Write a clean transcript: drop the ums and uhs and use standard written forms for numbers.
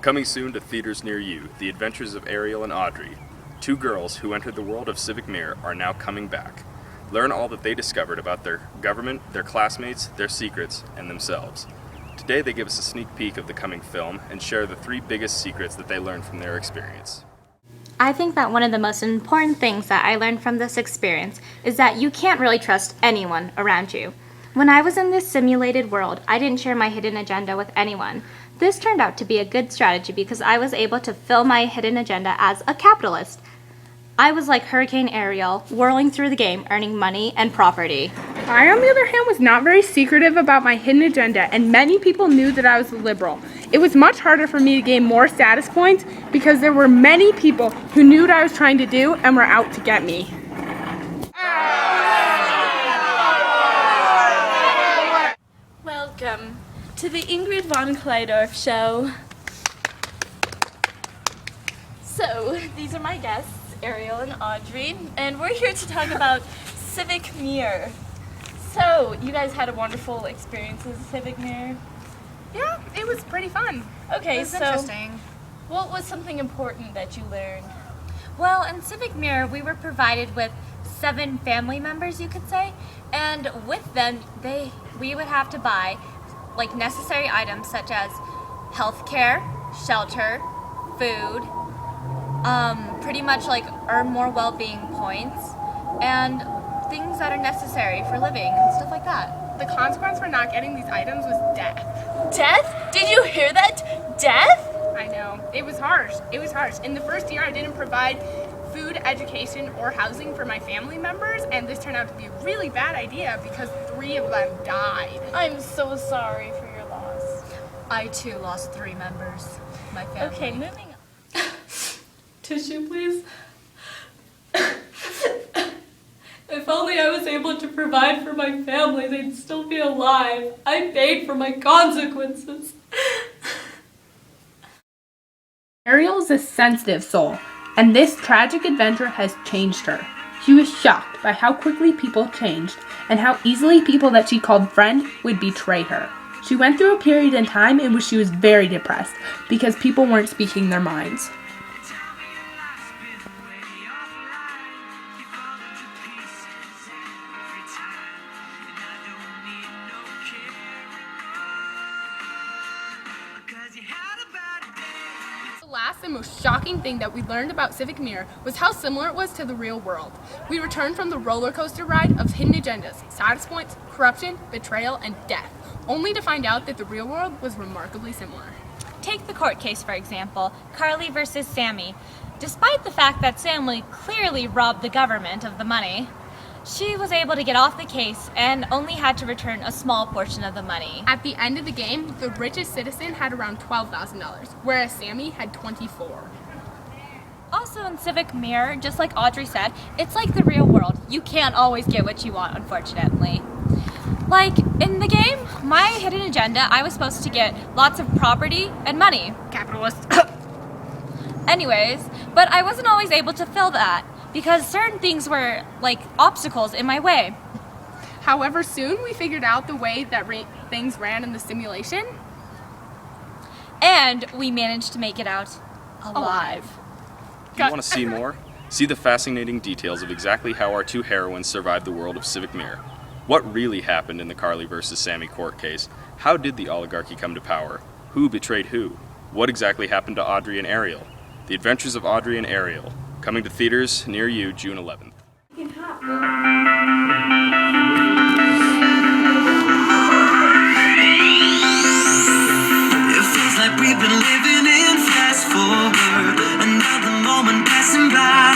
Coming soon to theaters near you, the adventures of Ariel and Audrey. Two girls who entered the world of Civic Mirror are now coming back. Learn all that they discovered about their government, their classmates, their secrets, and themselves. Today they give us a sneak peek of the coming film and share the 3 biggest secrets that they learned from their experience. I think that one of the most important things that I learned from this experience is that you can't really trust anyone around you. When I was in this simulated world, I didn't share my hidden agenda with anyone. This turned out to be a good strategy because I was able to fill my hidden agenda as a capitalist. I was like Hurricane Ariel, whirling through the game, earning money and property. I, on the other hand, was not very secretive about my hidden agenda, and many people knew that I was a liberal. It was much harder for me to gain more status points because there were many people who knew what I was trying to do and were out to get me. Welcome to the Ingrid von Kleidorf show. So, these are my guests, Ariel and Audrey, and we're here to talk about Civic Mirror. So, you guys had a wonderful experience with Civic Mirror? Yeah, it was pretty fun. Okay, It was so interesting. what was something important that you learned? Well, in Civic Mirror, we were provided with 7 family members, you could say, and with them, we would have to buy like necessary items such as healthcare, shelter, food, pretty much like earn more well-being points, and things that are necessary for living and stuff like that. The consequence for not getting these items was death. Death? Did you hear that? Death? I know. It was harsh. It was harsh. In the first year, I didn't provide food, education, or housing for my family members, and this turned out to be a really bad idea because 3 of them died. I'm so sorry for your loss. I too lost 3 members of my family. Okay, moving on. Tissue, please. If only I was able to provide for my family, they'd still be alive. I paid for my consequences. Ariel is a sensitive soul, and this tragic adventure has changed her. She was shocked by how quickly people changed and how easily people that she called friend would betray her. She went through a period in time in which she was very depressed because people weren't speaking their minds. The last and most shocking thing that we learned about Civic Mirror was how similar it was to the real world. We returned from the roller coaster ride of hidden agendas, status points, corruption, betrayal, and death, only to find out that the real world was remarkably similar. Take the court case, for example, Carly versus Sammy. Despite the fact that Sammy clearly robbed the government of the money, she was able to get off the case and only had to return a small portion of the money. At the end of the game, the richest citizen had around $12,000, whereas Sammy had $24,000. Also in Civic Mirror, just like Audrey said, it's like the real world. You can't always get what you want, unfortunately. Like, in the game, my hidden agenda, I was supposed to get lots of property and money. Capitalist. Anyways, but I wasn't always able to fill that because certain things were, like, obstacles in my way. However, soon we figured out the way that things ran in the simulation. And we managed to make it out alive. Do you want to see more? See the fascinating details of exactly how our 2 heroines survived the world of Civic Mirror. What really happened in the Carly versus Sammy court case? How did the oligarchy come to power? Who betrayed who? What exactly happened to Audrey and Ariel? The Adventures of Audrey and Ariel, coming to theaters near you June 11th. It feels like we've been living in fast forward, another moment passing by.